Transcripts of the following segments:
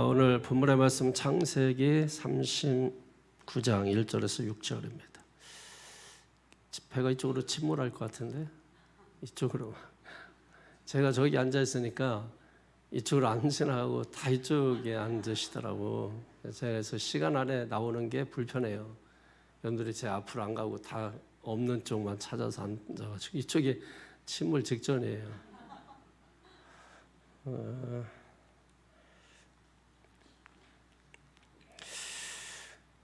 오늘 본문의 말씀 창세기 39장 1절에서 6절입니다. 배가 이쪽으로 침몰할 것 같은데 이쪽으로. 제가 저기 앉아 있으니까 이쪽으로 앉으나 하고 다 이쪽에 앉으시더라고. 그래서 시간 안에 나오는 게 불편해요. 여러분들이 제 앞으로 안 가고 다 없는 쪽만 찾아서 앉아가지고 이쪽이 침몰 직전이에요.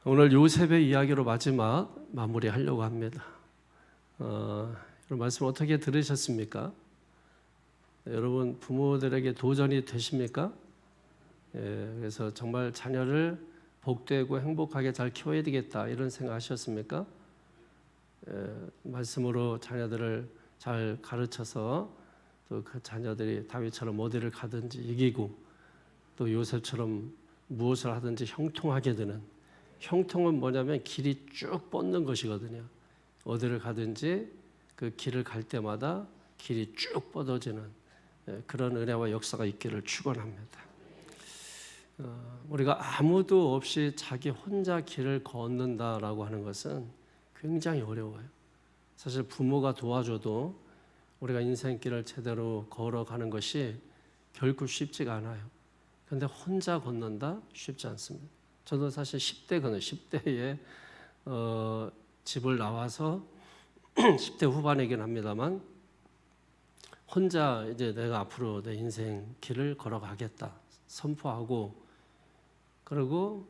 오늘 요셉의 이야기로 마지막 마무리하려고 합니다. 이 말씀 어떻게 들으셨습니까? 여러분 부모들에게 도전이 되십니까? 그래서 정말 자녀를 복되고 행복하게 잘 키워야 되겠다 이런 생각하셨습니까? 말씀으로 자녀들을 잘 가르쳐서 또 그 자녀들이 다윗처럼 어디를 가든지 이기고 또 요셉처럼 무엇을 하든지 형통하게 되는, 형통은 뭐냐면 길이 쭉 뻗는 것이거든요. 어디를 가든지 그 길을 갈 때마다 길이 쭉 뻗어지는 그런 은혜와 역사가 있기를 축원합니다. 우리가 아무도 없이 자기 혼자 길을 걷는다라고 하는 것은 굉장히 어려워요. 사실 부모가 도와줘도 우리가 인생길을 제대로 걸어가는 것이 결코 쉽지가 않아요. 그런데 혼자 걷는다? 쉽지 않습니다. 저도 사실 10대에 집을 나와서 10대 후반이긴 합니다만 혼자 이제 내가 앞으로 내 인생 길을 걸어가겠다 선포하고 그리고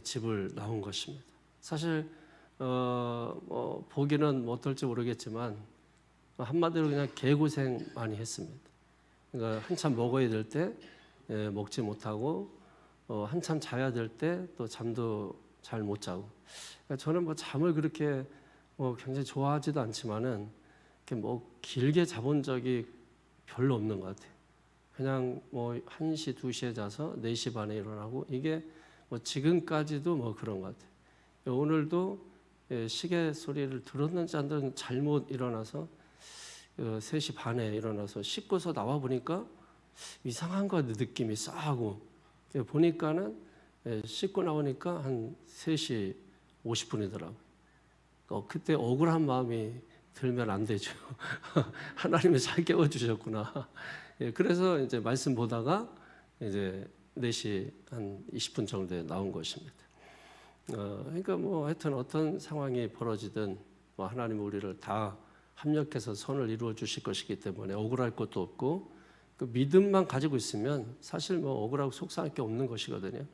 집을 나온 것입니다. 사실 보기는 어떨지 모르겠지만 한마디로 그냥 개고생 많이 했습니다. 그러니까 한참 먹어야 될 때 먹지 못하고 한참 자야 될 때 또 잠도 잘 못 자고. 그러니까 저는 뭐 잠을 그렇게 굉장히 좋아하지도 않지만은 이렇게 뭐 길게 자본 적이 별로 없는 것 같아요. 그냥 뭐 1시, 2시에 자서 4시 반에 일어나고 이게 뭐 지금까지도 뭐 그런 것 같아요. 오늘도 시계 소리를 들었는지 안 들었는지 잘못 일어나서 3시 반에 일어나서 씻고서 나와 보니까 이상한 거 느낌이 싸하고 보니까는 씻고 나오니까 한 3시 50분이더라고요. 그때 억울한 마음이 들면 안 되죠. 하나님이 잘 깨워주셨구나. 그래서 이제 말씀 보다가 이제 4시 한 20분 정도에 나온 것입니다. 그러니까 뭐 하여튼 어떤 상황이 벌어지든 뭐 하나님 우리를 다 합력해서 선을 이루어 주실 것이기 때문에 억울할 것도 없고 그 믿음만 가지고 있으면 사실 뭐 억울하고 속상할 게 없는 것이거든요.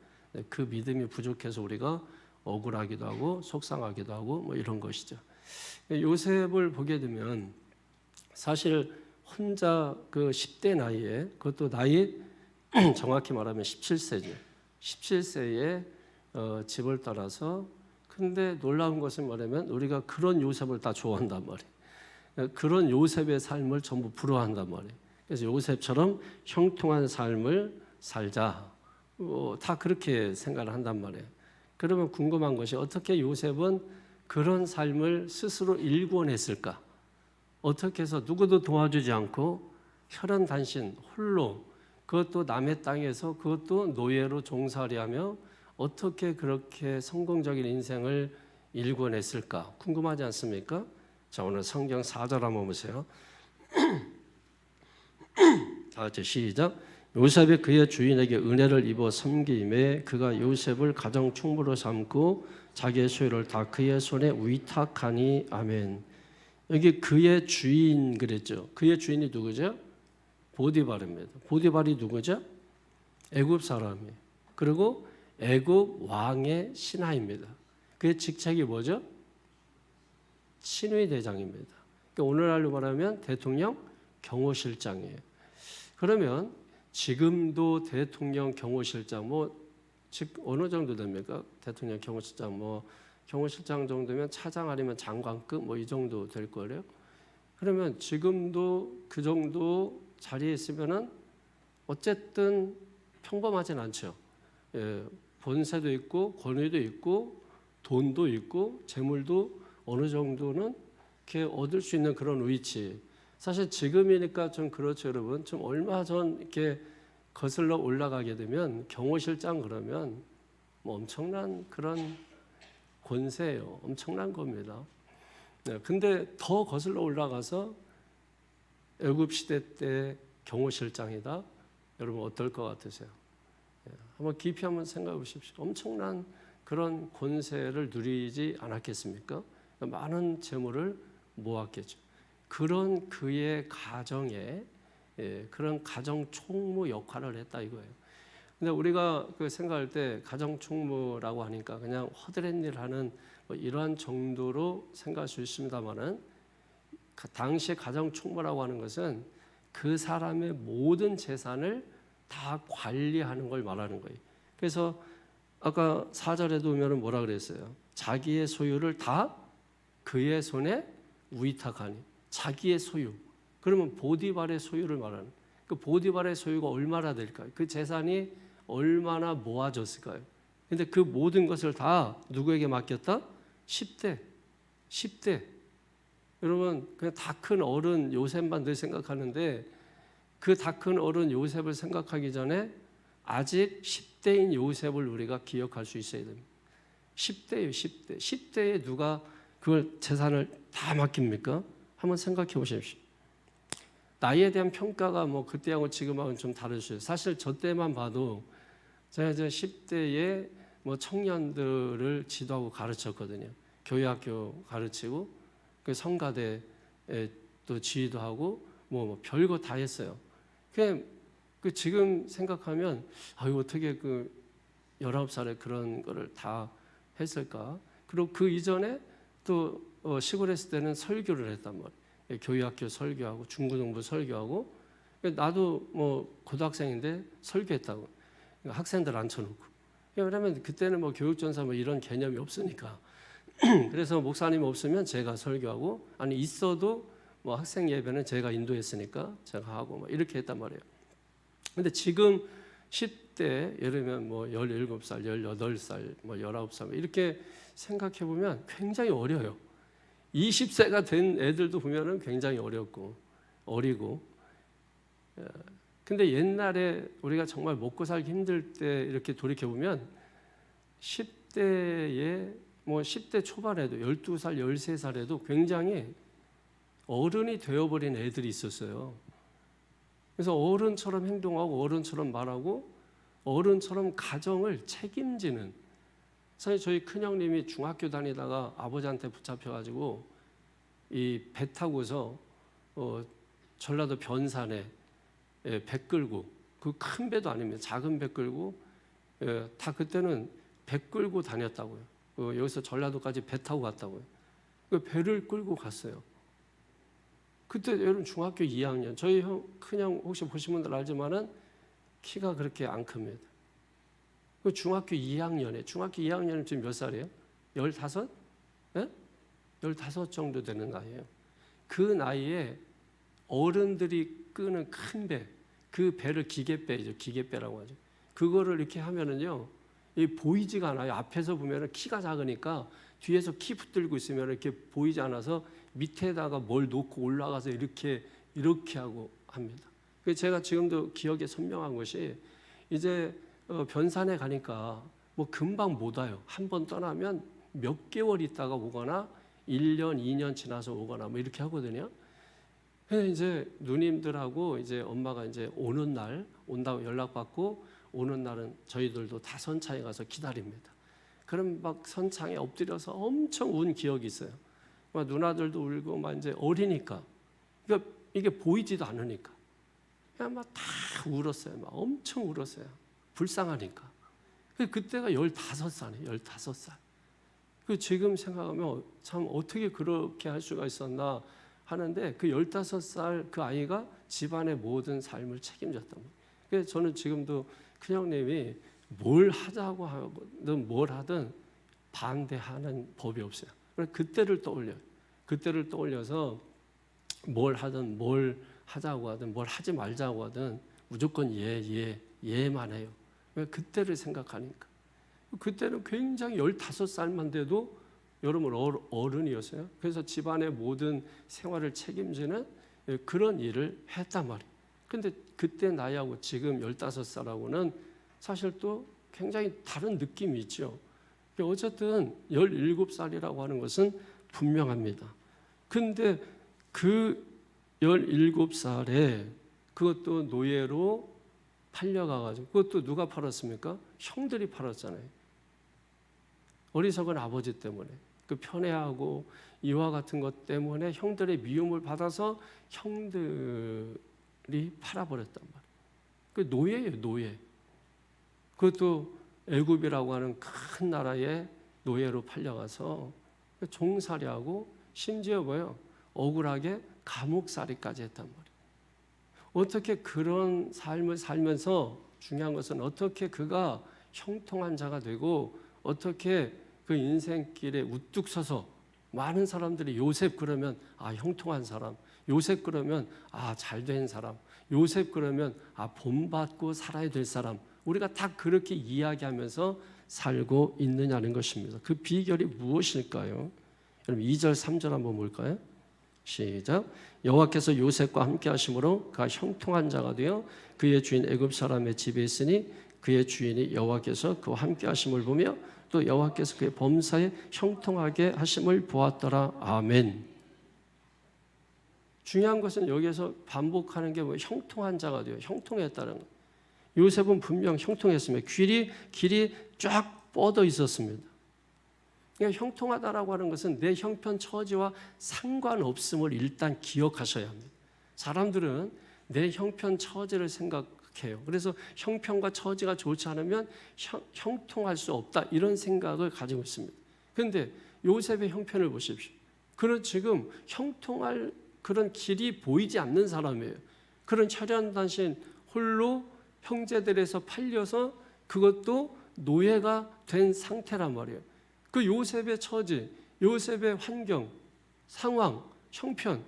그 믿음이 부족해서 우리가 억울하기도 하고 속상하기도 하고 뭐 이런 것이죠. 요셉을 보게 되면 사실 혼자 그 10대 나이에 그것도 나이 정확히 말하면 17세죠. 17세에 집을 떠나서 근데 놀라운 것은 뭐냐면 우리가 그런 요셉을 다 좋아한단 말이에요. 그런 요셉의 삶을 전부 부러워한단 말이에요. 그래서 요셉처럼 형통한 삶을 살자. 다 그렇게 생각을 한단 말이에요. 그러면 궁금한 것이 어떻게 요셉은 그런 삶을 스스로 일궈냈을까? 어떻게 해서 누구도 도와주지 않고 혈연단신 홀로 그것도 남의 땅에서 그것도 노예로 종살이하며 어떻게 그렇게 성공적인 인생을 일궈냈을까? 궁금하지 않습니까? 자, 오늘 성경 4절 한번 보세요. 다 같이 시작. 요셉이 그의 주인에게 은혜를 입어 섬기매 그가 요셉을 가정 충부로 삼고 자기의 소유를 다 그의 손에 위탁하니. 아멘. 여기 그의 주인 그랬죠. 그의 주인이 누구죠? 보디발입니다. 보디발이 누구죠? 애굽 사람이에요. 그리고 애굽 왕의 신하입니다. 그의 직책이 뭐죠? 친위 대장입니다. 그러니까 오늘날로 말하면 대통령 경호실장이에요. 그러면 지금도 대통령 경호실장 즉 어느 정도 됩니까? 대통령 경호실장 경호실장 정도면 차장 아니면 장관급 이 정도 될 거예요. 그러면 지금도 그 정도 자리에 있으면은 어쨌든 평범하진 않죠. 본세도 있고 권위도 있고 돈도 있고 재물도 어느 정도는 이렇게 얻을 수 있는 그런 위치. 사실 지금이니까 좀 그렇죠, 여러분. 좀 얼마 전 이렇게 거슬러 올라가게 되면 경호실장 그러면 뭐 엄청난 그런 권세예요. 엄청난 겁니다. 네, 근데 더 거슬러 올라가서 애굽 시대 때 경호실장이다. 여러분 어떨 것 같으세요? 한번 깊이 한번 생각해 보십시오. 엄청난 그런 권세를 누리지 않았겠습니까? 많은 재물을 모았겠죠. 그런 그의 가정에 그런 가정 총무 역할을 했다 이거예요. 근데 우리가 그 생각할 때 가정 총무라고 하니까 그냥 허드렛 일 하는 뭐 이러한 정도로 생각할 수 있습니다만은 당시에 가정 총무라고 하는 것은 그 사람의 모든 재산을 다 관리하는 걸 말하는 거예요. 그래서 아까 4절에도 보면 뭐라 그랬어요? 자기의 소유를 다 그의 손에 위탁하니. 자기의 소유. 그러면 보디발의 소유를 말하는. 그 보디발의 소유가 얼마나 될까요? 그 재산이 얼마나 모아졌을까요? 근데 그 모든 것을 다 누구에게 맡겼다? 10대. 여러분 그냥 다 큰 어른 요셉만 늘 생각하는데 그 다 큰 어른 요셉을 생각하기 전에 아직 10대인 요셉을 우리가 기억할 수 있어야 됩니다. 10대예요, 10대. 10대에 누가 그걸 재산을 다 맡깁니까? 한번 생각해 보십시오. 나이에 대한 평가가 뭐 그때하고 지금하고는 좀 다르죠. 사실 저 때만 봐도 제가 이제 10대에 뭐 청년들을 지도하고 가르쳤거든요. 교회학교 가르치고 그 성가대에 또 지휘도 하고 뭐 별거 다 했어요. 그 지금 생각하면 아유 어떻게 그 19살에 그런 거를 다 했을까? 그리고 그 이전에 또 시골에 있을 때는 설교를 했단 말이에요. 교회학교 설교하고 중고등부 설교하고 나도 뭐 고등학생인데 설교했다고 학생들 앉혀놓고 왜냐하면 그때는 뭐 교육전사 뭐 이런 개념이 없으니까 그래서 목사님 없으면 제가 설교하고 아니 있어도 뭐 학생 예배는 제가 인도했으니까 제가 하고 뭐 이렇게 했단 말이에요. 근데 지금 10대 예를 들면 뭐 17살, 18살, 뭐 19살 이렇게 생각해 보면 굉장히 어려요. 20세가 된 애들도 보면은 굉장히 어렵고 어리고. 근데 옛날에 우리가 정말 먹고 살기 힘들 때 이렇게 돌이켜 보면 10대에 뭐 10대 초반에도 12살, 13살에도 굉장히 어른이 되어버린 애들이 있었어요. 그래서 어른처럼 행동하고 어른처럼 말하고 어른처럼 가정을 책임지는. 사실 저희 큰형님이 중학교 다니다가 아버지한테 붙잡혀가지고 이 배 타고서 전라도 변산에 배 끌고 그 큰 배도 아닙니다. 작은 배 끌고 다 그때는 배 끌고 다녔다고요. 여기서 전라도까지 배 타고 갔다고요. 그 배를 끌고 갔어요. 그때 여러분 중학교 2학년 저희 큰형 혹시 보신 분들 알지만은 키가 그렇게 안 큽니다. 그 중학교 2학년이 지금 몇 살이에요? 15? 예? 15 정도 되는 나이에요. 그 나이에 어른들이 끄는 큰 배, 그 배를 기계배죠. 기계배라고 하죠. 그거를 이렇게 하면은요, 보이지가 않아요. 앞에서 보면은 키가 작으니까 뒤에서 키 붙들고 있으면 이렇게 보이지 않아서 밑에다가 뭘 놓고 올라가서 이렇게 하고 합니다. 제가 지금도 기억에 선명한 것이 이제 변산에 가니까 뭐 금방 못 와요. 한 번 떠나면 몇 개월 있다가 오거나 1년, 2년 지나서 오거나 뭐 이렇게 하거든요. 그래서 이제 누님들하고 이제 엄마가 이제 오는 날 온다고 연락받고 오는 날은 저희들도 다 선창에 가서 기다립니다. 그럼 막 선창에 엎드려서 엄청 운 기억이 있어요. 막 누나들도 울고 막 이제 어리니까. 그러니까 이게 보이지도 않으니까. 그냥 막 다 울었어요. 막 엄청 울었어요. 불쌍하니까. 그때가 15살이에요. 15살. 지금 생각하면 참 어떻게 그렇게 할 수가 있었나 하는데 그 15살 그 아이가 집안의 모든 삶을 책임졌단 말이에요. 그래서 저는 지금도 큰형님이 뭘 하자고 하든 뭘 하든 반대하는 법이 없어요. 그때를 떠올려요. 그때를 떠올려서 뭘 하든 뭘 하자고 하든 뭘 하지 말자고 하든 무조건 예만 해요. 왜 그때를 생각하니까. 그때는 굉장히 15살만 돼도 여러분 어른이었어요. 그래서 집안의 모든 생활을 책임지는 그런 일을 했단 말이에요. 근데 그때 나이하고 지금 15살하고는 사실 또 굉장히 다른 느낌이 있죠. 어쨌든 17살이라고 하는 것은 분명합니다. 근데 그 17살에 그것도 노예로 팔려가가지고, 그것도 누가 팔았습니까? 형들이 팔았잖아요. 어리석은 아버지 때문에, 그 편애하고 이와 같은 것 때문에 형들의 미움을 받아서 형들이 팔아버렸단 말이에요. 그 노예예요, 노예. 그것도 애굽이라고 하는 큰 나라에 노예로 팔려가서 종살이하고 심지어 뭐예요? 억울하게 감옥살이까지 했단 말이에요. 어떻게 그런 삶을 살면서, 중요한 것은 어떻게 그가 형통한 자가 되고 어떻게 그 인생길에 우뚝 서서 많은 사람들이 요셉 그러면 형통한 사람, 요셉 그러면 잘된 사람, 요셉 그러면 본받고 살아야 될 사람, 우리가 다 그렇게 이야기하면서 살고 있느냐는 것입니다. 그 비결이 무엇일까요? 여러분 2절 3절 한번 볼까요? 시작. 여호와께서 요셉과 함께 하심으로 그가 형통한 자가 되어 그의 주인 애굽 사람의 집에 있으니 그의 주인이 여호와께서 그와 함께 하심을 보며 또 여호와께서 그의 범사에 형통하게 하심을 보았더라. 아멘. 중요한 것은 여기에서 반복하는 게 형통한 자가 되어 형통했다는 것. 요셉은 분명 형통했습니다. 길이 쫙 뻗어 있었습니다. 그러니까 형통하다라고 하는 것은 내 형편 처지와 상관없음을 일단 기억하셔야 합니다. 사람들은 내 형편 처지를 생각해요. 그래서 형편과 처지가 좋지 않으면 형통할 수 없다, 이런 생각을 가지고 있습니다. 그런데 요셉의 형편을 보십시오. 그는 지금 형통할 그런 길이 보이지 않는 사람이에요. 그런 혈연단신 홀로 형제들에서 팔려서 그것도 노예가 된 상태란 말이에요. 그 요셉의 처지, 요셉의 환경, 상황, 형편,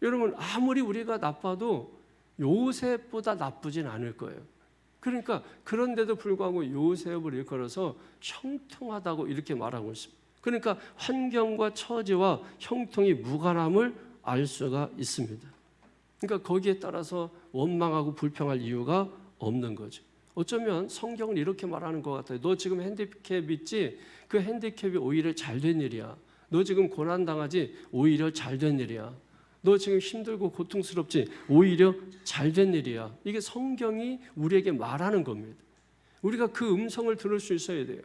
여러분 아무리 우리가 나빠도 요셉보다 나쁘진 않을 거예요. 그러니까 그런데도 불구하고 요셉을 일컬어서 형통하다고 이렇게 말하고 있습니다. 그러니까 환경과 처지와 형통이 무관함을 알 수가 있습니다. 그러니까 거기에 따라서 원망하고 불평할 이유가 없는 거죠. 어쩌면 성경은 이렇게 말하는 것 같아요. 너 지금 핸디캡 있지? 그 핸디캡이 오히려 잘된 일이야. 너 지금 고난당하지? 오히려 잘된 일이야. 너 지금 힘들고 고통스럽지? 오히려 잘된 일이야. 이게 성경이 우리에게 말하는 겁니다. 우리가 그 음성을 들을 수 있어야 돼요.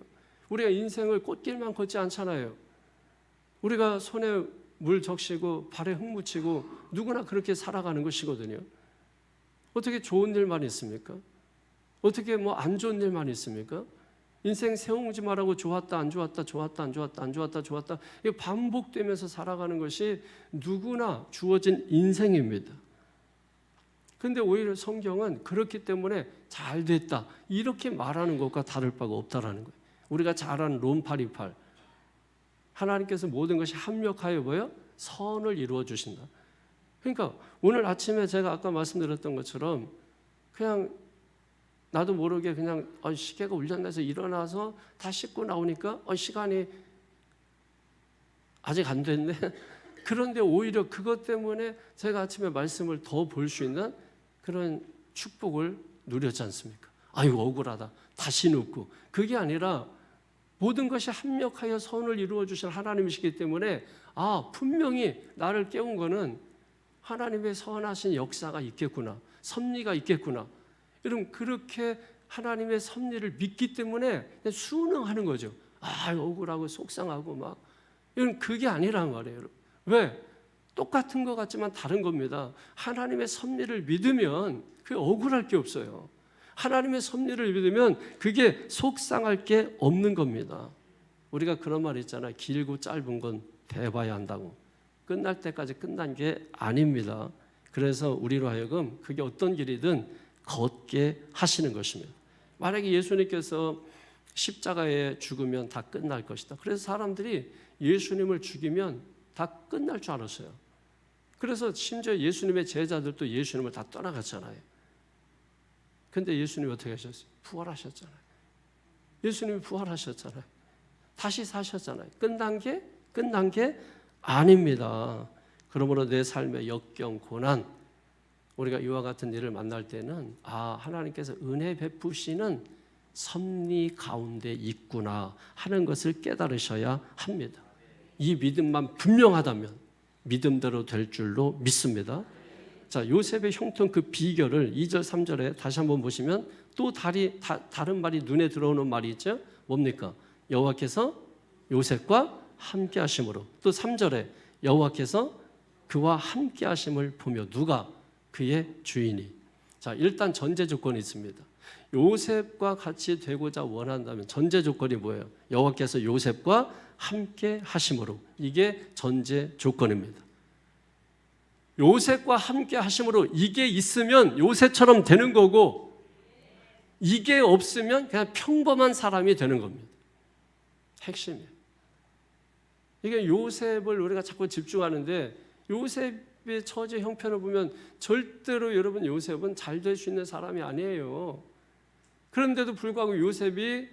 우리가 인생을 꽃길만 걷지 않잖아요. 우리가 손에 물 적시고 발에 흙 묻히고 누구나 그렇게 살아가는 것이거든요. 어떻게 좋은 일만 있습니까? 어떻게 안 좋은 일만 있습니까? 인생 세우지 말라고 좋았다 안 좋았다 좋았다 안 좋았다 안 좋았다 좋았다, 이게 반복되면서 살아가는 것이 누구나 주어진 인생입니다. 그런데 오히려 성경은 그렇기 때문에 잘 됐다 이렇게 말하는 것과 다를 바가 없다라는 거예요. 우리가 잘 아는 롬 8:28, 하나님께서 모든 것이 합력하여 뭐예요? 선을 이루어 주신다. 그러니까 오늘 아침에 제가 아까 말씀드렸던 것처럼 그냥 나도 모르게 그냥 시계가 울렸나서 일어나서 다 씻고 나오니까 시간이 아직 안 됐네. 그런데 오히려 그것 때문에 제가 아침에 말씀을 더 볼 수 있는 그런 축복을 누렸지 않습니까? 아이고 억울하다. 다시 눕고. 그게 아니라 모든 것이 합력하여 선을 이루어 주신 하나님이시기 때문에 분명히 나를 깨운 거는 하나님의 선하신 역사가 있겠구나. 섭리가 있겠구나. 여러분 그렇게 하나님의 섭리를 믿기 때문에 순응하는 거죠. 억울하고 속상하고 막 이런 그게 아니란 말이에요. 여러분. 왜? 똑같은 것 같지만 다른 겁니다. 하나님의 섭리를 믿으면 그게 억울할 게 없어요. 하나님의 섭리를 믿으면 그게 속상할 게 없는 겁니다. 우리가 그런 말 있잖아요. 길고 짧은 건 대봐야 한다고. 끝날 때까지 끝난 게 아닙니다. 그래서 우리로 하여금 그게 어떤 길이든 걷게 하시는 것입니다. 만약에 예수님께서 십자가에 죽으면 다 끝날 것이다. 그래서 사람들이 예수님을 죽이면 다 끝날 줄 알았어요. 그래서 심지어 예수님의 제자들도 예수님을 다 떠나갔잖아요. 근데 예수님이 어떻게 하셨어요? 부활하셨잖아요. 예수님이 부활하셨잖아요. 다시 사셨잖아요. 끝난 게 아닙니다. 그러므로 내 삶의 역경, 고난, 우리가 이와 같은 일을 만날 때는 하나님께서 은혜 베푸시는 섭리 가운데 있구나 하는 것을 깨달으셔야 합니다. 이 믿음만 분명하다면 믿음대로 될 줄로 믿습니다. 자, 요셉의 형통 그 비결을 2절 3절에 다시 한번 보시면 또 다른 말이 눈에 들어오는 말이 있죠. 뭡니까? 여호와께서 요셉과 함께 하심으로. 또 3절에 여호와께서 그와 함께 하심을 보며. 누가? 그의 주인이. 자, 일단 전제 조건이 있습니다. 요셉과 같이 되고자 원한다면 전제 조건이 뭐예요? 여호와께서 요셉과 함께 하심으로. 이게 전제 조건입니다. 요셉과 함께 하심으로 이게 있으면 요셉처럼 되는 거고, 이게 없으면 그냥 평범한 사람이 되는 겁니다. 핵심이에요. 이게 요셉을 우리가 자꾸 집중하는데, 요셉의 처지 형편을 보면 절대로 여러분 요셉은 잘 될 수 있는 사람이 아니에요. 그런데도 불구하고 요셉이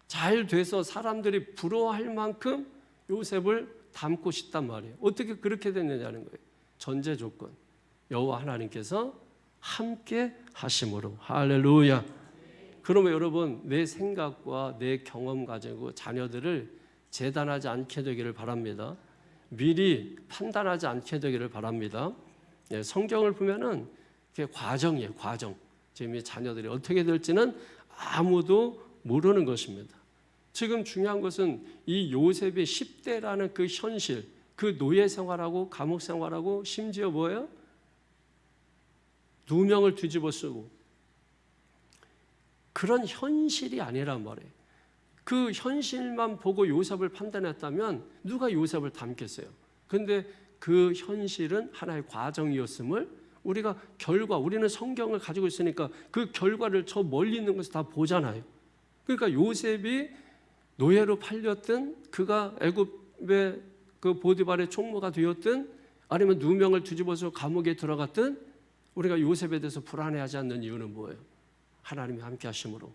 잘 돼서 사람들이 부러워할 만큼 요셉을 닮고 싶단 말이에요. 어떻게 그렇게 됐느냐는 거예요. 전제 조건. 여호와 하나님께서 함께 하심으로. 할렐루야. 그러면 여러분, 내 생각과 내 경험 가지고 자녀들을 재단하지 않게 되기를 바랍니다. 미리 판단하지 않게 되기를 바랍니다. 성경을 보면은 그게 과정이에요. 과정. 지금 이 자녀들이 어떻게 될지는 아무도 모르는 것입니다. 지금 중요한 것은 이 요셉의 10대라는 그 현실, 그 노예 생활하고 감옥 생활하고 심지어 뭐예요? 누명을 뒤집어 쓰고 그런 현실이 아니란 말이에요. 그 현실만 보고 요셉을 판단했다면 누가 요셉을 닮겠어요? 그런데 그 현실은 하나의 과정이었음을 우리가 우리는 성경을 가지고 있으니까 그 결과를 저 멀리 있는 것을 다 보잖아요. 그러니까 요셉이 노예로 팔렸든, 그가 애굽의 그 보디발의 총무가 되었든, 아니면 누명을 뒤집어서 감옥에 들어갔든, 우리가 요셉에 대해서 불안해하지 않는 이유는 뭐예요? 하나님이 함께 하심으로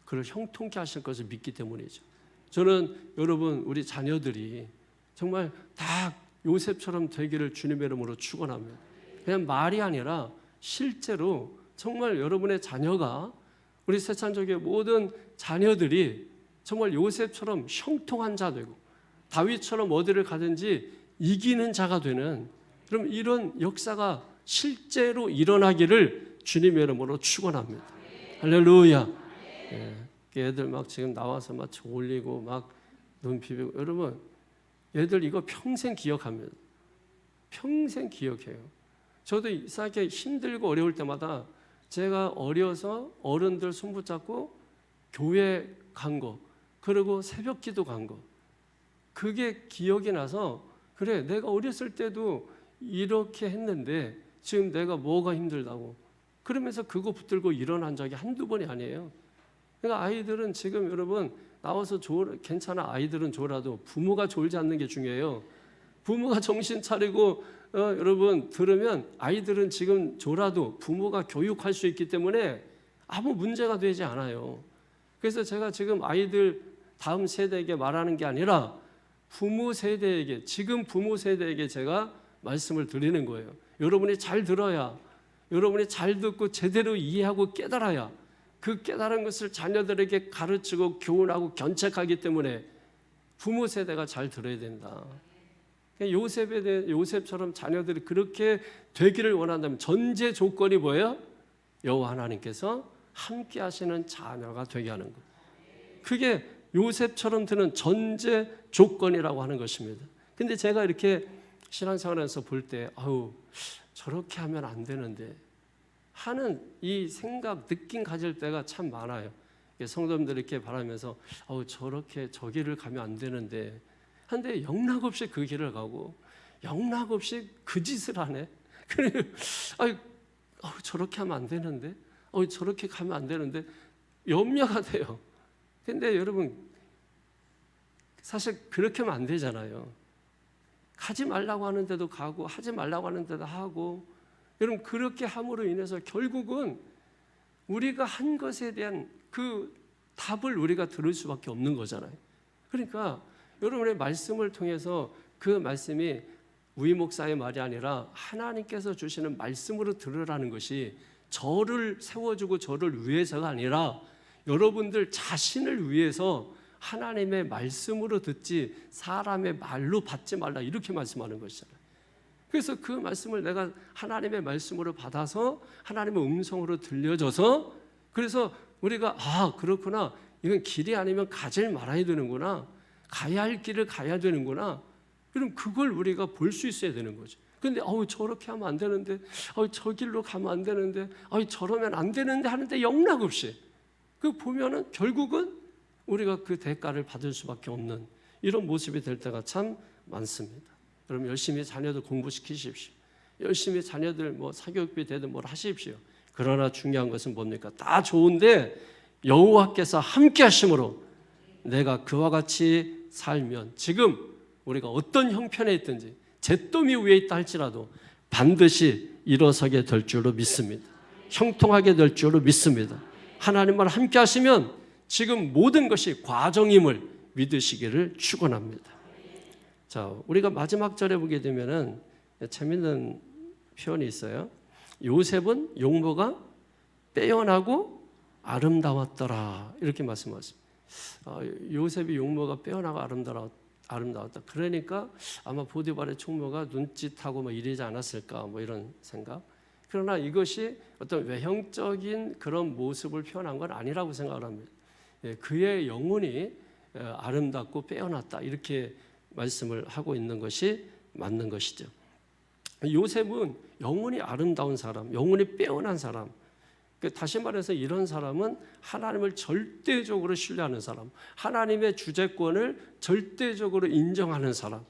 그를 형통케 하실 것을 믿기 때문이죠. 저는 여러분, 우리 자녀들이 정말 다 요셉처럼 되기를 주님의 이름으로 축원합니다. 그냥 말이 아니라 실제로 정말 여러분의 자녀가, 우리 세찬족의 모든 자녀들이 정말 요셉처럼 형통한 자 되고 다윗처럼 어디를 가든지 이기는 자가 되는, 그럼 이런 역사가 실제로 일어나기를 주님의 이름으로 축원합니다. 할렐루야. 애들 막 지금 나와서 막 졸리고 막 눈 비비고, 여러분 애들 이거 평생 기억합니다. 평생 기억해요. 저도 이렇게 힘들고 어려울 때마다 제가 어려서 어른들 손 붙잡고 교회 간 거, 그리고 새벽 기도 간 거, 그게 기억이 나서, 그래 내가 어렸을 때도 이렇게 했는데 지금 내가 뭐가 힘들다고, 그러면서 그거 붙들고 일어난 적이 한두 번이 아니에요. 그러니까 아이들은 지금 여러분 나와서 괜찮아, 아이들은 졸아도 부모가 졸지 않는 게 중요해요. 부모가 정신 차리고 여러분 들으면 아이들은 지금 졸아도 부모가 교육할 수 있기 때문에 아무 문제가 되지 않아요. 그래서 제가 지금 아이들 다음 세대에게 말하는 게 아니라 부모 세대에게, 지금 부모 세대에게 제가 말씀을 드리는 거예요. 여러분이 잘 들어야, 여러분이 잘 듣고 제대로 이해하고 깨달아야 그 깨달은 것을 자녀들에게 가르치고 교훈하고 견책하기 때문에 부모 세대가 잘 들어야 된다. 요셉처럼 자녀들이 그렇게 되기를 원한다면 전제 조건이 뭐예요? 여호와 하나님께서 함께 하시는 자녀가 되게 하는 것. 그게 요셉처럼 되는 전제 조건이라고 하는 것입니다. 근데 제가 이렇게 신앙생활에서 볼 때 저렇게 하면 안 되는데 하는 이 생각, 느낌 가질 때가 참 많아요. 성도님들 이렇게 바라면서 저렇게 저 길을 가면 안 되는데, 한데 영락없이 그 길을 가고 영락없이 그 짓을 하네. 그래, 저렇게 하면 안 되는데, 저렇게 가면 안 되는데 염려가 돼요. 근데 여러분 사실 그렇게 하면 안 되잖아요. 가지 말라고 하는데도 가고 하지 말라고 하는데도 하고, 여러분 그렇게 함으로 인해서 결국은 우리가 한 것에 대한 그 답을 우리가 들을 수밖에 없는 거잖아요. 그러니까 여러분의 말씀을 통해서 그 말씀이 우이 목사의 말이 아니라 하나님께서 주시는 말씀으로 들으라는 것이 저를 세워주고 저를 위해서가 아니라 여러분들 자신을 위해서 하나님의 말씀으로 듣지 사람의 말로 받지 말라, 이렇게 말씀하는 것이잖아요. 그래서 그 말씀을 내가 하나님의 말씀으로 받아서 하나님의 음성으로 들려줘서, 그래서 우리가 그렇구나, 이건 길이 아니면 가지 말아야 되는구나, 가야 할 길을 가야 되는구나, 그럼 그걸 우리가 볼 수 있어야 되는 거죠. 근데 저렇게 하면 안 되는데, 저 길로 가면 안 되는데, 저러면 안 되는데 하는데 영락없이 그 보면은 결국은 우리가 그 대가를 받을 수밖에 없는 이런 모습이 될 때가 참 많습니다. 여러분, 열심히 자녀들 공부시키십시오. 열심히 자녀들 사교육비 되든 뭘 하십시오. 그러나 중요한 것은 뭡니까? 다 좋은데 여호와께서 함께 하심으로 내가 그와 같이 살면, 지금 우리가 어떤 형편에 있든지 잿더미 위에 있다 할지라도 반드시 일어서게 될 줄로 믿습니다. 형통하게 될 줄로 믿습니다. 하나님과 함께 하시면 지금 모든 것이 과정임을 믿으시기를 축원합니다. 자, 우리가 마지막 절에 보게 되면은 재밌는 표현이 있어요. 요셉은 용모가 빼어나고 아름다웠더라, 이렇게 말씀하십니다. 요셉이 용모가 빼어나고 아름다웠다. 그러니까 아마 보디발의 총무가 눈짓하고 이러지 않았을까, 이런 생각. 그러나 이것이 어떤 외형적인 그런 모습을 표현한 건 아니라고 생각을 합니다. 그의 영혼이 아름답고 빼어났다, 이렇게 말씀을 하고 있는 것이 맞는 것이죠. 요셉은 영혼이 아름다운 사람, 영혼이 빼어난 사람, 다시 말해서 이런 사람은 하나님을 절대적으로 신뢰하는 사람, 하나님의 주재권을 절대적으로 인정하는 사람,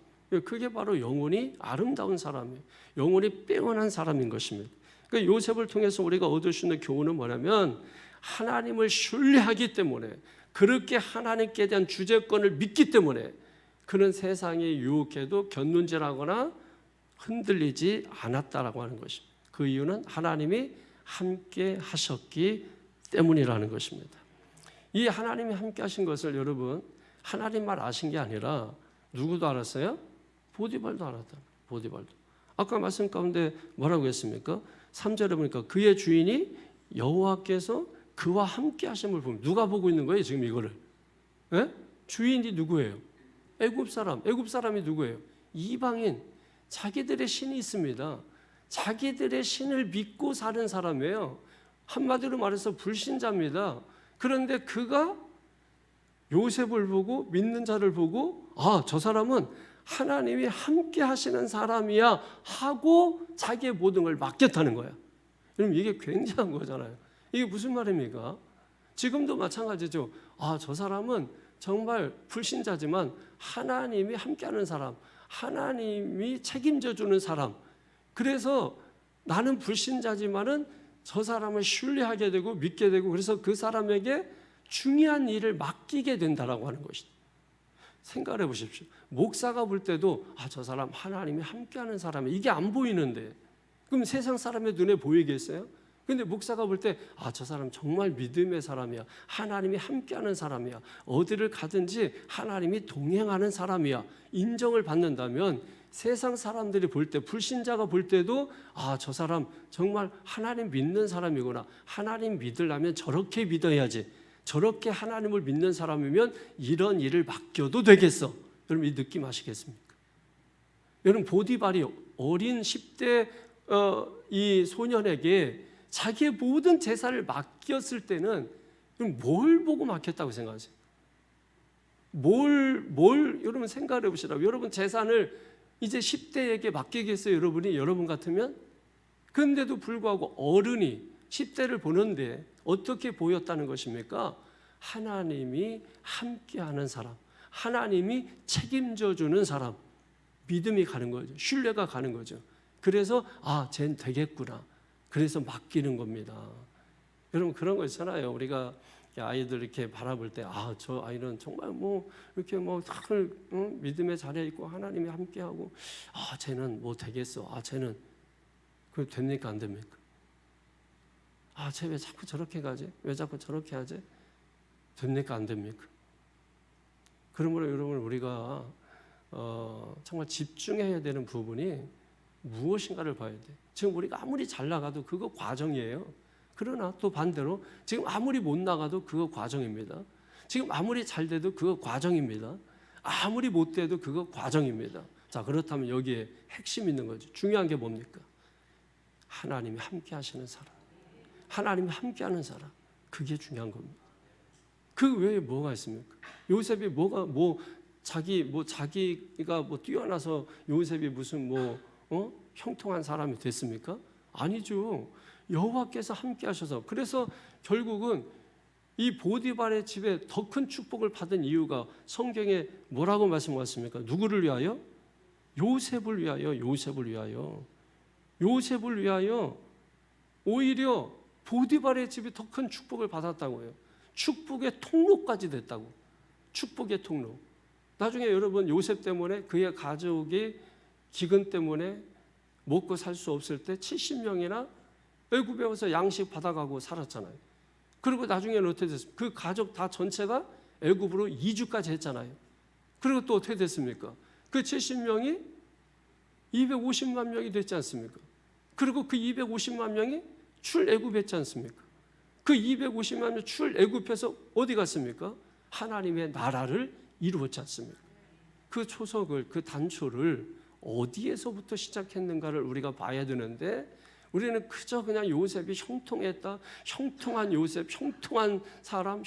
그게 바로 영혼이 아름다운 사람이에요. 영혼이 빼어난 사람인 것입니다. 그러니까 요셉을 통해서 우리가 얻을 수 있는 교훈은 뭐냐면, 하나님을 신뢰하기 때문에, 그렇게 하나님께 대한 주재권을 믿기 때문에 그는 세상에 유혹해도 견눈질하거나 흔들리지 않았다라고 하는 것입니다. 그 이유는 하나님이 함께 하셨기 때문이라는 것입니다. 이 하나님이 함께 하신 것을 여러분, 하나님만 아신 게 아니라 누구도 알았어요? 보디발도 알았다. 보디발도. 아까 말씀 가운데 뭐라고 했습니까? 3절에 보니까 그의 주인이 여호와께서 그와 함께 하심을 보면, 누가 보고 있는 거예요 지금 이거를? 주인이 누구예요? 애굽 사람. 애굽 사람이 누구예요? 이방인. 자기들의 신이 있습니다. 자기들의 신을 믿고 사는 사람이에요. 한마디로 말해서 불신자입니다. 그런데 그가 요셉을 보고, 믿는 자를 보고, 저 사람은 하나님이 함께 하시는 사람이야 하고 자기의 모든 걸 맡겼다는 거야. 여러분, 이게 굉장한 거잖아요. 이게 무슨 말입니까? 지금도 마찬가지죠. 저 사람은 정말 불신자지만 하나님이 함께하는 사람, 하나님이 책임져 주는 사람. 그래서 나는 불신자지만은 저 사람을 신뢰하게 되고 믿게 되고, 그래서 그 사람에게 중요한 일을 맡기게 된다라고 하는 것이죠. 생각해 보십시오. 목사가 볼 때도 저 사람 하나님이 함께하는 사람이, 이게 안 보이는데 그럼 세상 사람의 눈에 보이겠어요? 근데 목사가 볼 때 저 사람 정말 믿음의 사람이야, 하나님이 함께하는 사람이야, 어디를 가든지 하나님이 동행하는 사람이야, 인정을 받는다면 세상 사람들이 볼 때, 불신자가 볼 때도 저 사람 정말 하나님 믿는 사람이구나, 하나님 믿으려면 저렇게 믿어야지, 저렇게 하나님을 믿는 사람이면 이런 일을 맡겨도 되겠어. 여러분, 이 느낌 아시겠습니까? 여러분, 보디발이 어린 10대 이 소년에게 자기의 모든 재산을 맡겼을 때는 뭘 보고 맡겼다고 생각하세요? 여러분 생각해 보시라고. 여러분 재산을 이제 10대에게 맡기겠어요? 여러분 같으면? 그런데도 불구하고 어른이 10대를 보는데 어떻게 보였다는 것입니까? 하나님이 함께하는 사람, 하나님이 책임져 주는 사람, 믿음이 가는 거죠. 신뢰가 가는 거죠. 그래서 쟤는 되겠구나. 그래서 맡기는 겁니다. 여러분, 그런 거 있잖아요. 우리가 아이들 이렇게 바라볼 때 저 아이는 정말 이렇게 믿음의 자리에 있고 하나님이 함께하고 쟤는 되겠어. 쟤는 그 됩니까 안 됩니까? 쟤 왜 자꾸 저렇게 가지? 왜 자꾸 저렇게 하지? 됩니까 안 됩니까? 그러므로 여러분, 우리가 정말 집중해야 되는 부분이 무엇인가를 봐야 돼. 지금 우리가 아무리 잘 나가도 그거 과정이에요. 그러나 또 반대로 지금 아무리 못 나가도 그거 과정입니다. 지금 아무리 잘 돼도 그거 과정입니다. 아무리 못 돼도 그거 과정입니다. 자, 그렇다면 여기에 핵심 있는 거죠. 중요한 게 뭡니까? 하나님이 함께 하시는 사람. 하나님이 함께 하는 사람. 그게 중요한 겁니다. 그 외에 뭐가 있습니까? 요셉이 자기가 뛰어나서 요셉이 무슨 형통한 사람이 됐습니까? 아니죠. 여호와께서 함께 하셔서, 그래서 결국은 이 보디발의 집에 더 큰 축복을 받은 이유가 성경에 뭐라고 말씀하셨습니까? 누구를 위하여? 요셉을 위하여. 요셉을 위하여. 요셉을 위하여 오히려 보디발의 집이 더 큰 축복을 받았다고요. 축복의 통로까지 됐다고. 축복의 통로. 나중에 여러분 요셉 때문에 그의 가족이 기근 때문에 먹고 살 수 없을 때 70명이나 애굽에 와서 양식 받아가고 살았잖아요. 그리고 나중에는 어떻게 됐습니까? 그 가족 다 전체가 애굽으로 이주까지 했잖아요. 그리고 또 어떻게 됐습니까? 그 70명이 250만 명이 됐지 않습니까? 그리고 그 250만 명이 출애굽했지 않습니까? 그 250만 명 출애굽해서 어디 갔습니까? 하나님의 나라를 이루었지 않습니까? 그 초석을, 그 단초를 어디에서부터 시작했는가를 우리가 봐야 되는데, 우리는 그저 그냥 요셉이 형통했다, 형통한 요셉, 형통한 사람,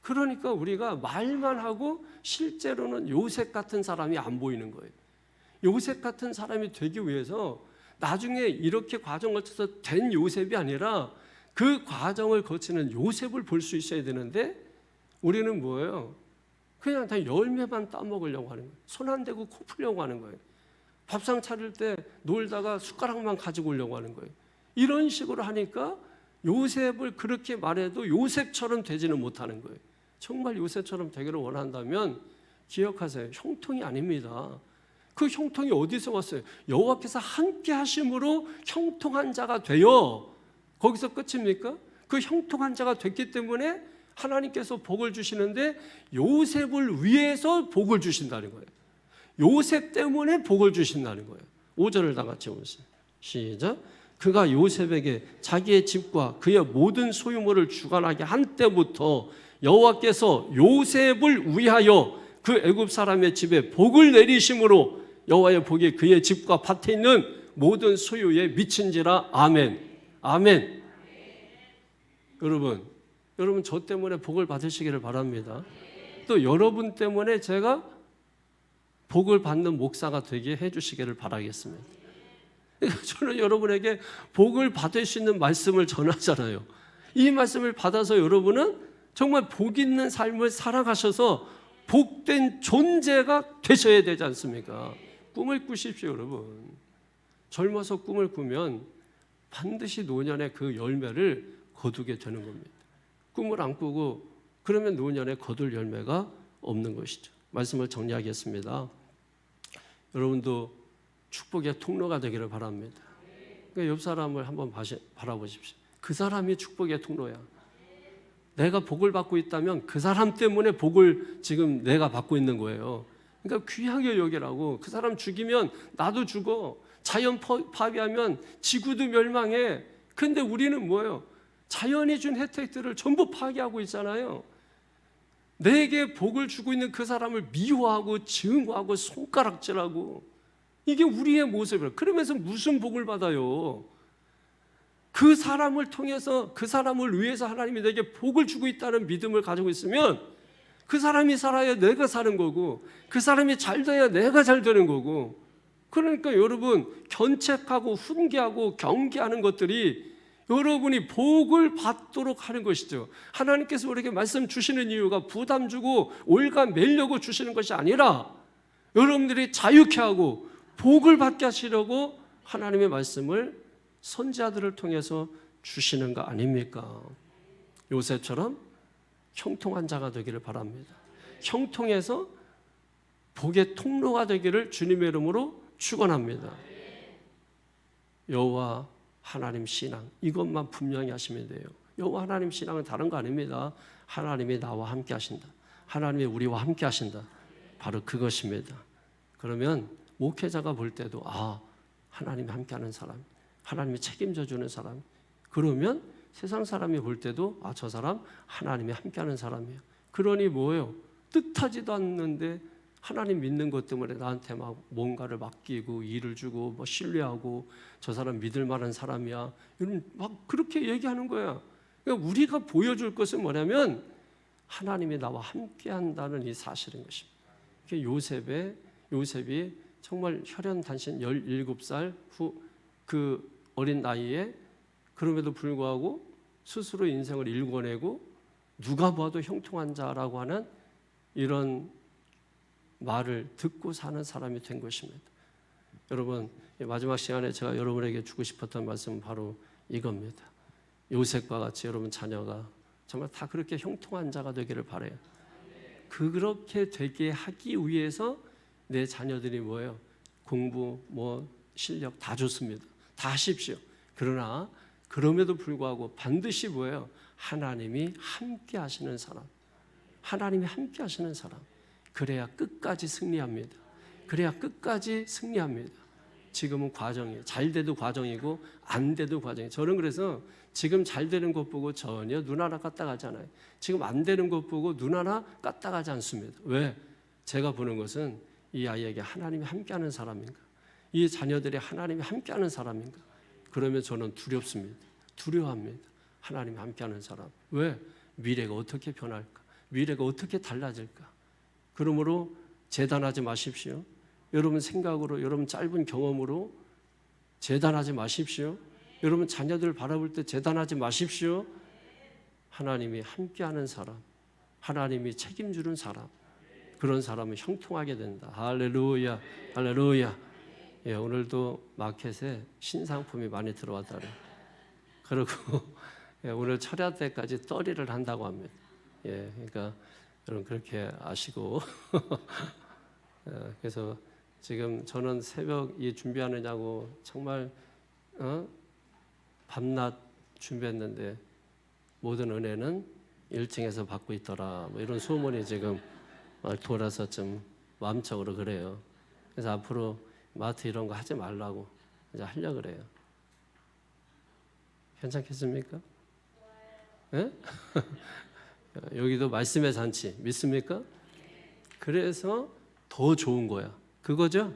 그러니까 우리가 말만 하고 실제로는 요셉 같은 사람이 안 보이는 거예요. 요셉 같은 사람이 되기 위해서 나중에 이렇게 과정을 거쳐서 된 요셉이 아니라 그 과정을 거치는 요셉을 볼 수 있어야 되는데, 우리는 뭐예요? 그냥 다 열매만 따먹으려고 하는 거예요. 손 안 대고 코 풀려고 하는 거예요. 밥상 차릴 때 놀다가 숟가락만 가지고 오려고 하는 거예요. 이런 식으로 하니까 요셉을 그렇게 말해도 요셉처럼 되지는 못하는 거예요. 정말 요셉처럼 되기를 원한다면 기억하세요. 형통이 아닙니다. 그 형통이 어디서 왔어요? 여호와께서 함께 하심으로 형통한 자가 되어, 거기서 끝입니까? 그 형통한 자가 됐기 때문에 하나님께서 복을 주시는데 요셉을 위해서 복을 주신다는 거예요. 요셉 때문에 복을 주신다는 거예요. 5절을 다 같이 보세요. 시작. 그가 요셉에게 자기의 집과 그의 모든 소유물을 주관하게 한 때부터 여호와께서 요셉을 위하여 그 애굽 사람의 집에 복을 내리심으로 여호와의 복이 그의 집과 밭에 있는 모든 소유에 미친지라. 아멘. 아멘. 여러분 저 때문에 복을 받으시기를 바랍니다. 또 여러분 때문에 제가 복을 받는 목사가 되게 해주시기를 바라겠습니다. 저는 여러분에게 복을 받을 수 있는 말씀을 전하잖아요. 이 말씀을 받아서 여러분은 정말 복 있는 삶을 살아가셔서 복된 존재가 되셔야 되지 않습니까? 꿈을 꾸십시오, 여러분. 젊어서 꿈을 꾸면 반드시 노년에 그 열매를 거두게 되는 겁니다. 꿈을 안 꾸고 그러면 노년에 거둘 열매가 없는 것이죠. 말씀을 정리하겠습니다. 여러분도 축복의 통로가 되기를 바랍니다. 그러니까 옆 사람을 한번 바라보십시오. 그 사람이 축복의 통로야. 내가 복을 받고 있다면 그 사람 때문에 복을 지금 내가 받고 있는 거예요. 그러니까 귀하게 여기라고. 그 사람 죽이면 나도 죽어. 자연 파괴하면 지구도 멸망해. 근데 우리는 뭐예요? 자연이 준 혜택들을 전부 파괴하고 있잖아요. 내게 복을 주고 있는 그 사람을 미워하고 증오하고 손가락질하고, 이게 우리의 모습이에요. 그러면서 무슨 복을 받아요? 그 사람을 통해서, 그 사람을 위해서 하나님이 내게 복을 주고 있다는 믿음을 가지고 있으면 그 사람이 살아야 내가 사는 거고, 그 사람이 잘 돼야 내가 잘 되는 거고. 그러니까 여러분, 견책하고 훈계하고 경계하는 것들이 여러분이 복을 받도록 하는 것이죠. 하나님께서 우리에게 말씀 주시는 이유가 부담 주고 올가매려고 주시는 것이 아니라 여러분들이 자유케 하고 복을 받게 하시려고 하나님의 말씀을 선지자들을 통해서 주시는 거 아닙니까? 요셉처럼 형통한 자가 되기를 바랍니다. 형통해서 복의 통로가 되기를 주님의 이름으로 축원합니다. 여호와 하나님 신앙, 이것만 분명히 하시면 돼요. 여호와 하나님 신앙은 다른 거 아닙니다. 하나님이 나와 함께 하신다. 하나님이 우리와 함께 하신다. 바로 그것입니다. 그러면 목회자가 볼 때도 하나님이 함께하는 사람, 하나님이 책임져 주는 사람, 그러면 세상 사람이 볼 때도 저 사람 하나님이 함께하는 사람이에요. 그러니 뭐예요? 뜻하지도 않는데 하나님 믿는 것 때문에 나한테 막 뭔가를 맡기고 일을 주고 뭐 신뢰하고 저 사람 믿을 만한 사람이야. 이런 막 그렇게 얘기하는 거야. 그러니까 우리가 보여줄 것은 뭐냐면 하나님이 나와 함께한다는 이 사실인 것입니다. 요셉이 정말 혈연 단신 17살 후 그 어린 나이에 그럼에도 불구하고 스스로 인생을 일궈내고 누가 봐도 형통한 자라고 하는 이런 말을 듣고 사는 사람이 된 것입니다. 여러분, 마지막 시간에 제가 여러분에게 주고 싶었던 말씀은 바로 이겁니다. 요셉과 같이 여러분 자녀가 정말 다 그렇게 형통한 자가 되기를 바라요. 그렇게 되게 하기 위해서 내 자녀들이 뭐예요? 공부, 실력 다 좋습니다. 다 하십시오. 그러나 그럼에도 불구하고 반드시 뭐예요? 하나님이 함께 하시는 사람, 하나님이 함께 하시는 사람, 그래야 끝까지 승리합니다. 그래야 끝까지 승리합니다. 지금은 과정이에요. 잘 돼도 과정이고 안 돼도 과정이에요. 저는 그래서 지금 잘 되는 것 보고 전혀 눈 하나 까딱하지 않아요. 지금 안 되는 것 보고 눈 하나 까딱하지 않습니다. 왜? 제가 보는 것은 이 아이에게 하나님이 함께하는 사람인가? 이 자녀들이 하나님이 함께하는 사람인가? 그러면 저는 두렵습니다. 두려워합니다. 하나님이 함께하는 사람. 왜? 미래가 어떻게 변할까? 미래가 어떻게 달라질까? 그러므로 재단하지 마십시오. 여러분 생각으로, 여러분 짧은 경험으로 재단하지 마십시오. 여러분 자녀들 바라볼 때 재단하지 마십시오. 하나님이 함께하는 사람, 하나님이 책임주는 사람, 그런 사람은 형통하게 된다. 할렐루야, 할렐루야. 오늘도 마켓에 신상품이 많이 들어왔다래. 그리고 오늘 철야 때까지 떨이를 한다고 합니다. 그러니까 여러분 그렇게 아시고 그래서 지금 저는 새벽 준비하느냐고 정말 밤낮 준비했는데 모든 은혜는 1층에서 받고 있더라. 이런 소문이 지금 돌아서 좀 마음적으로 그래요. 그래서 앞으로 마트 이런 거 하지 말라고 이제 하려고 그래요. 괜찮겠습니까? 네? 여기도 말씀의 잔치 믿습니까? 그래서 더 좋은 거야. 그거죠?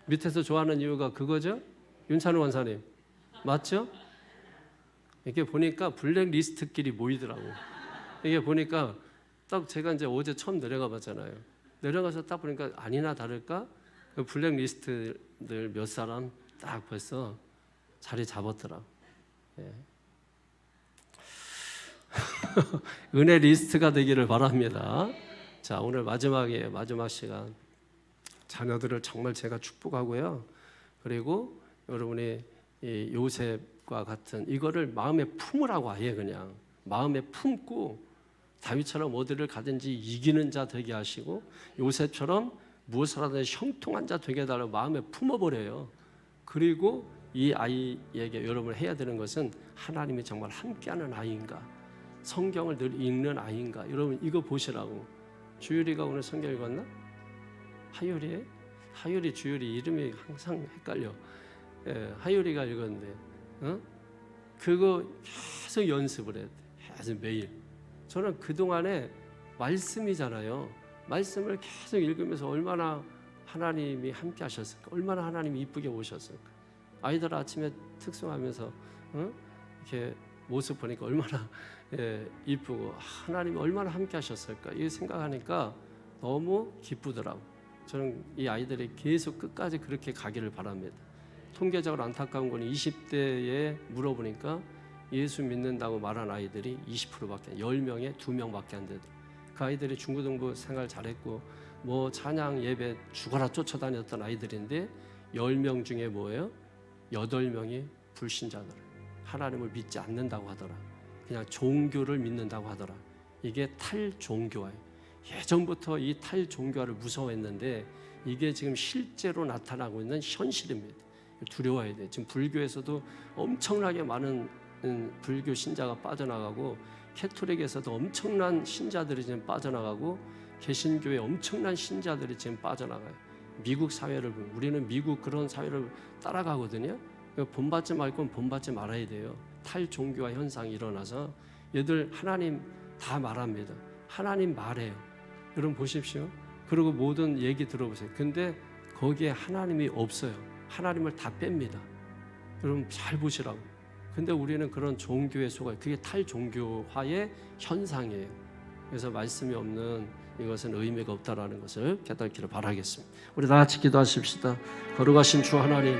밑에서 좋아하는 이유가 그거죠? 윤찬우 원사님 맞죠? 이게 보니까 블랙리스트끼리 모이더라고. 이게 보니까 딱 제가 이제 어제 처음 내려가 봤잖아요. 내려가서 딱 보니까 아니나 다를까 그 블랙리스트들 몇 사람 딱 벌써 자리 잡았더라. 은혜 리스트가 되기를 바랍니다. 자, 오늘 마지막 시간 자녀들을 정말 제가 축복하고요. 그리고 여러분이 이 요셉과 같은 이거를 마음에 품으라고 아예 그냥 마음에 품고 다윗처럼 어디를 가든지 이기는 자 되게 하시고 요셉처럼 무엇을 하든지 형통한 자 되게 해달라고 마음에 품어버려요. 그리고 이 아이에게 여러분 해야 되는 것은 하나님이 정말 함께하는 아이인가, 성경을 늘 읽는 아이인가. 여러분 이거 보시라고. 주율이가 오늘 성경 읽었나? 하율이 주율이 이름이 항상 헷갈려. 하율이가 읽었는데 그거 계속 연습을 해야 돼. 계속 매일. 저는 그동안에 말씀이잖아요. 말씀을 계속 읽으면서 얼마나 하나님이 함께 하셨을까, 얼마나 하나님이 이쁘게 오셨을까. 아이들 아침에 특송하면서 이렇게 모습 보니까 얼마나 이쁘고 하나님이 얼마나 함께 하셨을까 이 생각하니까 너무 기쁘더라고. 저는 이 아이들이 계속 끝까지 그렇게 가기를 바랍니다. 통계적으로 안타까운 건 20대에 물어보니까 예수 믿는다고 말한 아이들이 20%밖에 10명에 2명밖에 안 되더라고요. 그 아이들이 중고등부 생활 잘했고 찬양 예배 죽어라 쫓아다녔던 아이들인데 10명 중에 뭐예요? 8명이 불신자더라. 하나님을 믿지 않는다고 하더라. 그냥 종교를 믿는다고 하더라. 이게 탈종교화예요. 예전부터 이 탈종교화를 무서워했는데 이게 지금 실제로 나타나고 있는 현실입니다. 두려워해야 돼. 지금 불교에서도 엄청나게 많은 불교 신자가 빠져나가고 캐톨릭에서도 엄청난 신자들이 지금 빠져나가고 개신교에 엄청난 신자들이 지금 빠져나가요. 미국 사회를 보면 우리는 미국 그런 사회를 따라가거든요. 본받지 말고 본받지 말아야 돼요. 탈종교화 현상이 일어나서 얘들 하나님 다 말합니다. 하나님 말해요. 여러분 보십시오. 그리고 모든 얘기 들어보세요. 근데 거기에 하나님이 없어요. 하나님을 다 뺍니다. 여러분 잘 보시라고. 근데 우리는 그런 종교에 속아요. 그게 탈종교화의 현상이에요. 그래서 말씀이 없는 이것은 의미가 없다라는 것을 깨닫기를 바라겠습니다. 우리 다 같이 기도하십시다. 거룩하신 주 하나님,